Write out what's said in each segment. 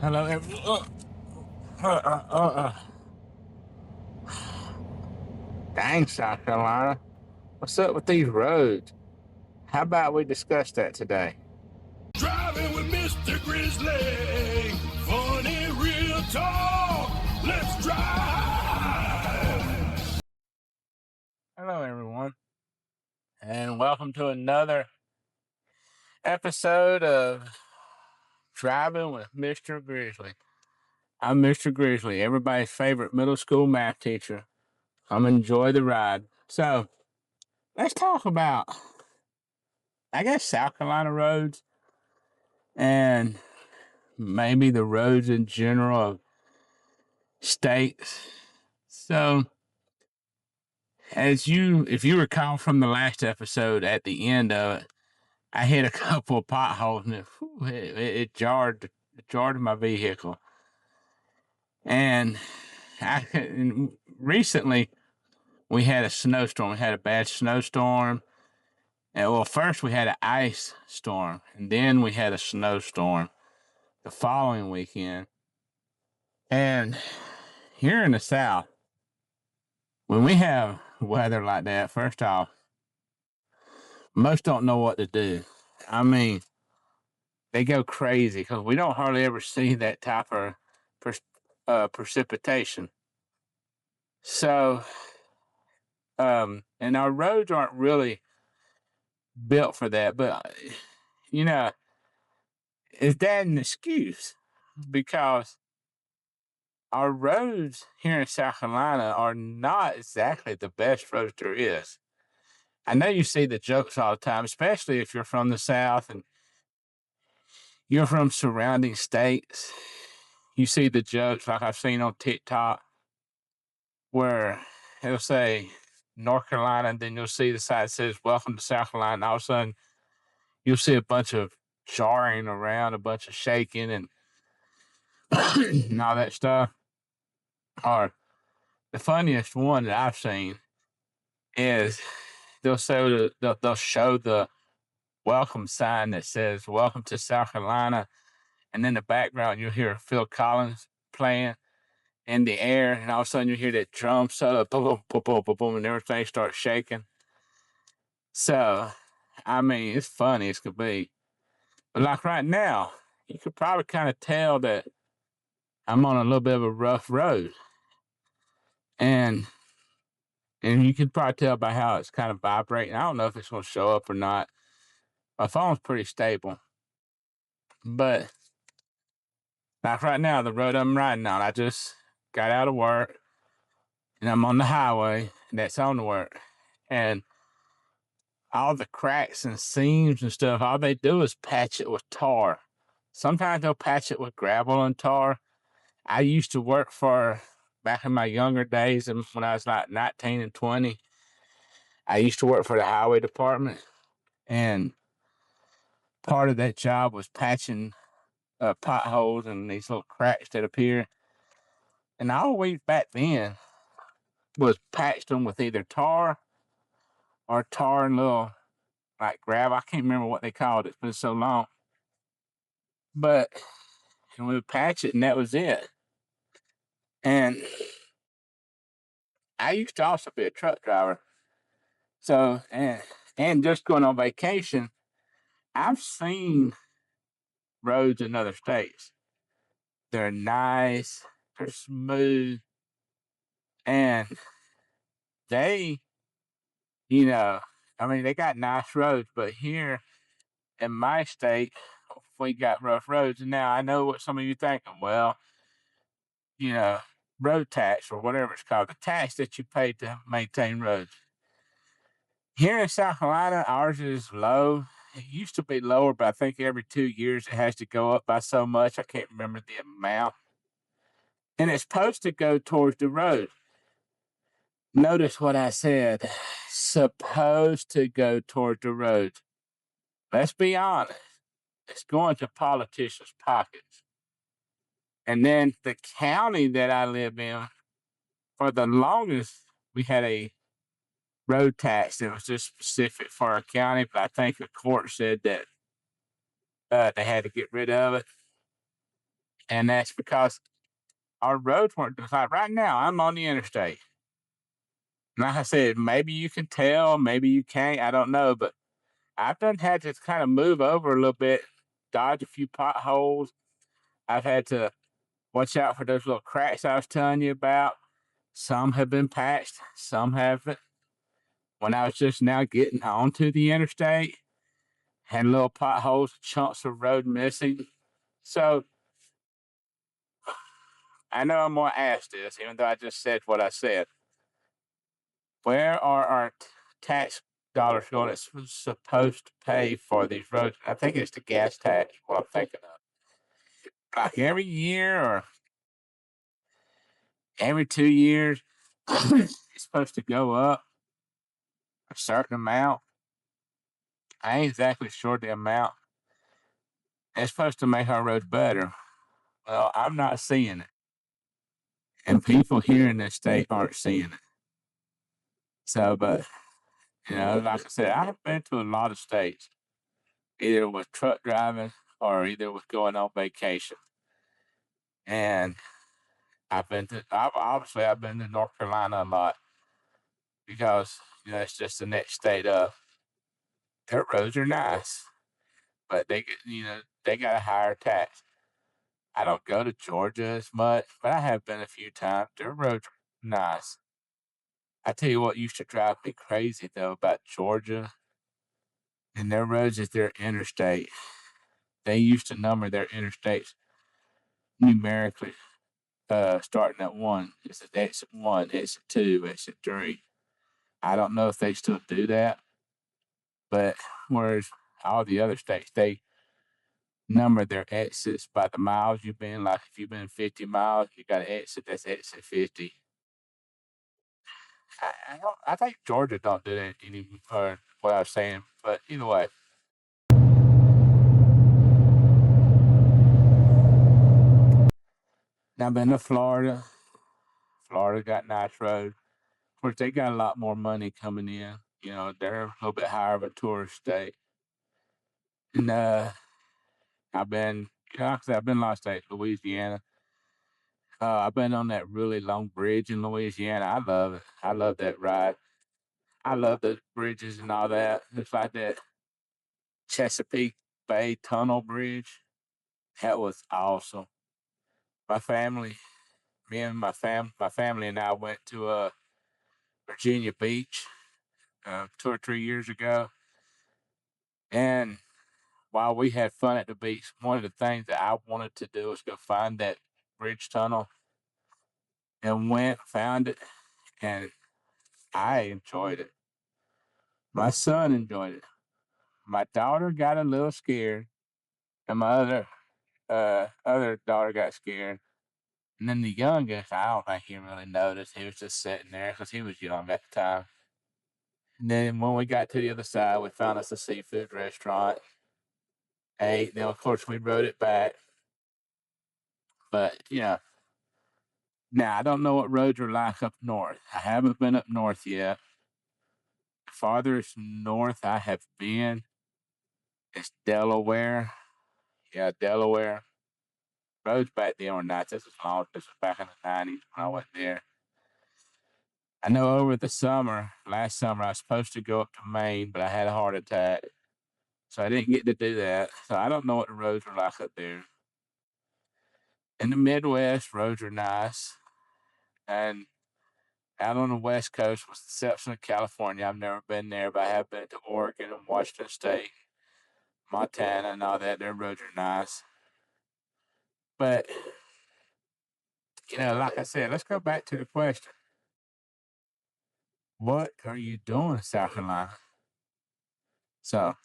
Hello, everyone. Dang, South Carolina. What's up with these roads? How about we discuss that today? Driving with Mr. Grizzly. Funny real talk. Let's drive. Hello, everyone, and welcome to another episode of Driving with Mr. Grizzly. I'm Mr. Grizzly, everybody's favorite middle school math teacher. Come enjoy the ride. So, let's talk about, I guess, South Carolina roads and maybe the roads in general of states. So, if you recall from the last episode, at the end of it, I hit a couple of potholes and it jarred my vehicle. And and recently we had a snowstorm. We had a bad snowstorm. And well, first we had an ice storm, and then we had a snowstorm the following weekend. And here in the South, when we have weather like that, first off, most don't know what to do. I mean, they go crazy because we don't hardly ever see that type of precipitation. So, and our roads aren't really built for that. But, you know, is that an excuse? Because our roads here in South Carolina are not exactly the best roads there is. I know you see the jokes all the time, especially if you're from the South and you're from surrounding states. You see the jokes like I've seen on TikTok where it'll say North Carolina, and then you'll see the side that says "Welcome to South Carolina." And all of a sudden, you'll see a bunch of jarring around, a bunch of shaking, and and all that stuff. Or the funniest one that I've seen is they'll show the welcome sign that says "Welcome to South Carolina," and in the background you'll hear Phil Collins playing in the air, and all of a sudden you hear that drum solo, boom, boom, boom, boom, boom, boom, and everything starts shaking. So, I mean, it's funny as could be. But like right now, you could probably kind of tell that I'm on a little bit of a rough road. And you can probably tell by how it's kind of vibrating. I don't know if it's going to show up or not. My phone's pretty stable. But like right now, the road I'm riding on, I just got out of work and I'm on the highway that's on to work. And all the cracks and seams and stuff, all they do is patch it with tar. Sometimes they'll patch it with gravel and tar. I used to work for, back in my younger days and when I was like 19 and 20, I used to work for the highway department. And part of that job was patching potholes and these little cracks that appear. And I always back then was patched them with either tar or tar and little like gravel. I can't remember what they called it. It's been so long. But and we would patch it and that was it. And I used to also be a truck driver. So and just going on vacation, I've seen roads in other states. They're nice, they're smooth, and they, you know, I mean, they got nice roads, but here in my state, we got rough roads. And now I know what some of you thinking. Well, you know, road tax or whatever it's called, the tax that you pay to maintain roads. Here in South Carolina, ours is low. It used to be lower, but I think every 2 years it has to go up by so much. I can't remember the amount. And it's supposed to go towards the road. Notice what I said. Supposed to go toward the road. Let's be honest. It's going to politicians' pockets. And then the county that I live in, for the longest, we had a road tax that was just specific for our county, but I think the court said that they had to get rid of it. And that's because our roads weren't like right now. I'm on the interstate. Like I said, maybe you can tell, maybe you can't. I don't know, but I've done had to kind of move over a little bit, dodge a few potholes. I've had to watch out for those little cracks I was telling you about. Some have been patched, some haven't. When I was just now getting onto the interstate, had little potholes, chunks of road missing. So I know I'm going to ask this, even though I just said what I said. Where are our tax dollars going? It's supposed to pay for these roads. I think it's the gas tax, what I'm thinking of. Like every year or every 2 years, it's supposed to go up a certain amount. I ain't exactly sure the amount. It's supposed to make our roads better. Well, I'm not seeing it. And people here in this state aren't seeing it. So, but, like I said, I've been to a lot of states, either with truck driving or either with going on vacation. And I've been to North Carolina a lot because, it's just the next state up. Their roads are nice, but they got a higher tax. I don't go to Georgia as much, but I have been a few times. Their roads are nice. I tell you what used to drive me crazy though about Georgia and their roads is their interstate. They used to number their interstates numerically, starting at 1. It's exit 1, exit 2, exit 3. I don't know if they still do that, but whereas all the other states, they number their exits by the miles you've been. Like if you've been 50 miles, you got an exit that's exit 50. I think Georgia don't do that anymore. What I was saying, but either way. Now I've been to Florida. Florida got nice roads. Of course, they got a lot more money coming in. They're a little bit higher of a tourist state. And I've been, like I said, I've been in a lot of states, Louisiana. I've been on that really long bridge in Louisiana. I love it. I love that ride. I love the bridges and all that. It's like that Chesapeake Bay Tunnel Bridge. That was awesome. My family, me and my family and I went to Virginia Beach 2 or 3 years ago, and while we had fun at the beach, one of the things that I wanted to do was go find that bridge tunnel, and found it, and I enjoyed it. My son enjoyed it. My daughter got a little scared, and my other daughter got scared. And then the youngest, I don't think he really noticed. He was just sitting there because he was young at the time. And then when we got to the other side, we found us a seafood restaurant. Ate. Then, of course, we rode it back. But, now I don't know what roads are like up north. I haven't been up north yet. The farthest north I have been is Delaware. Yeah, Delaware. Roads back there were nice. This was back in the 90s when I went there. I know over the last summer, I was supposed to go up to Maine, but I had a heart attack. So I didn't get to do that. So I don't know what the roads are like up there. In the Midwest, roads are nice. And out on the West Coast, with the exception of California, I've never been there, but I have been to Oregon and Washington State, Montana, and all that. Their roads are nice. But, like I said, let's go back to the question. What are you doing in South Carolina? So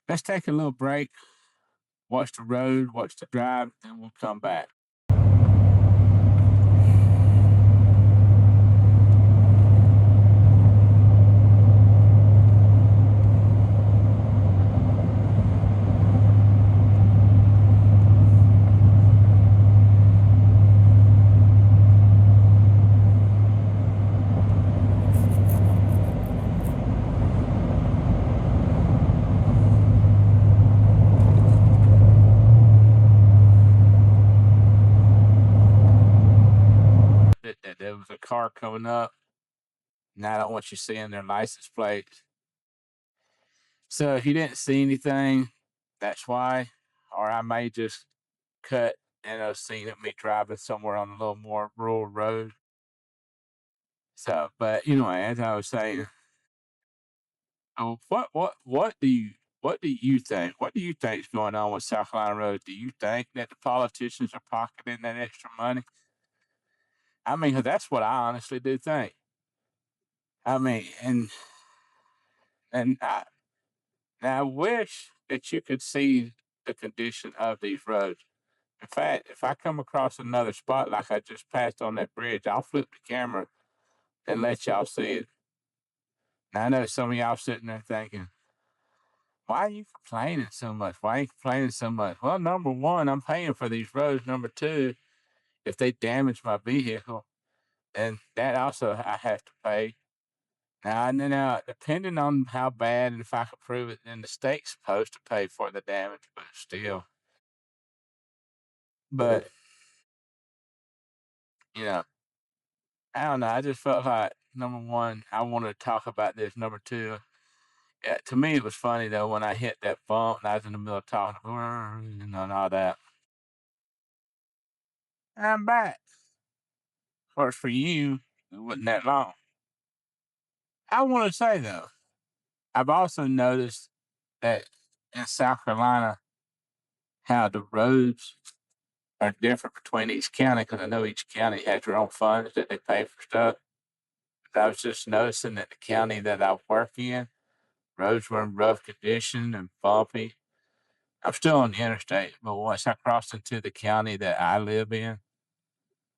let's take a little break, watch the road, watch the drive, then we'll come back. there's a car coming up, and I don't want you seeing their license plates. So if you didn't see anything, that's why. Or I may just cut and a scene of me driving somewhere on a little more rural road. So, but anyway, as I was saying, what do you think? What do you think is going on with South Carolina roads? Do you think that the politicians are pocketing that extra money? I mean, 'cause that's what I honestly do think. I mean, and I wish that you could see the condition of these roads. In fact, if I come across another spot like I just passed on that bridge, I'll flip the camera and let y'all see it. Now, I know some of y'all sitting there thinking, why are you complaining so much? Why are you complaining so much? Well, number one, I'm paying for these roads. Number two, if they damage my vehicle, and that also I have to pay. Now, depending on how bad and if I can prove it, then the state's supposed to pay for the damage, but still. But, you know, I don't know. I just felt like, number one, I wanted to talk about this. Number two, yeah, to me, it was funny, though, when I hit that bump and I was in the middle of talking, and all that. I'm back. Of course, for you, it wasn't that long. I want to say, though, I've also noticed that in South Carolina, how the roads are different between each county, because I know each county has their own funds that they pay for stuff. But I was just noticing that the county that I work in, roads were in rough condition and bumpy. I'm still on the interstate, but once I crossed into the county that I live in,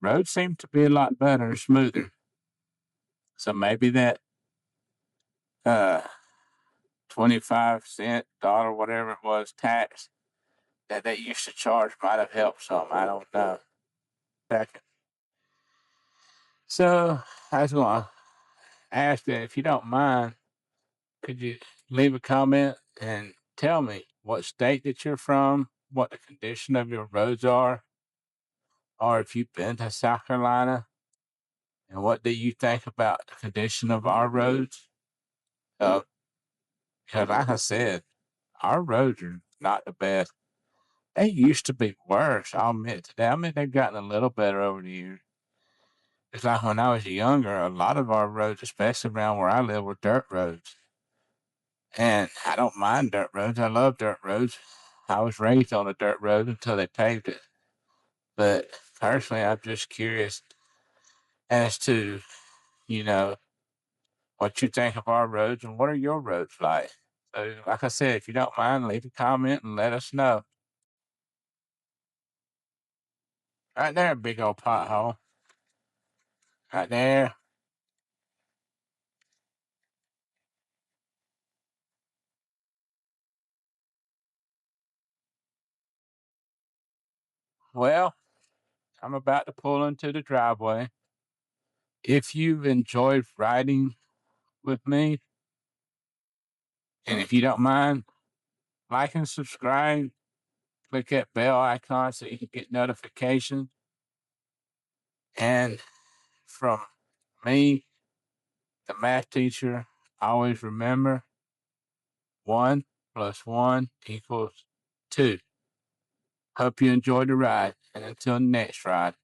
roads seem to be a lot better and smoother. So maybe that uh 25 cent, dollar, whatever it was, tax that they used to charge might have helped some. I don't know. Second. So I was going to ask that if you don't mind, could you leave a comment and tell me what state that you're from, what the condition of your roads are, or if you've been to South Carolina, and what do you think about the condition of our roads? Because, like I said, our roads are not the best. They used to be worse, I'll admit to that. I mean, they've gotten a little better over the years. It's like when I was younger, a lot of our roads, especially around where I live, were dirt roads. And I don't mind dirt roads. I love dirt roads. I was raised on a dirt road until they paved it. But personally, I'm just curious as to, you know, what you think of our roads and what are your roads like. So, like I said, if you don't mind, leave a comment and let us know. Right there, a big old pothole. Right there. Well, I'm about to pull into the driveway. If you've enjoyed riding with me, and if you don't mind, like and subscribe, click that bell icon so you can get notifications. And from me, the math teacher, always remember 1 + 1 = 2. Hope you enjoyed the ride, and until next ride.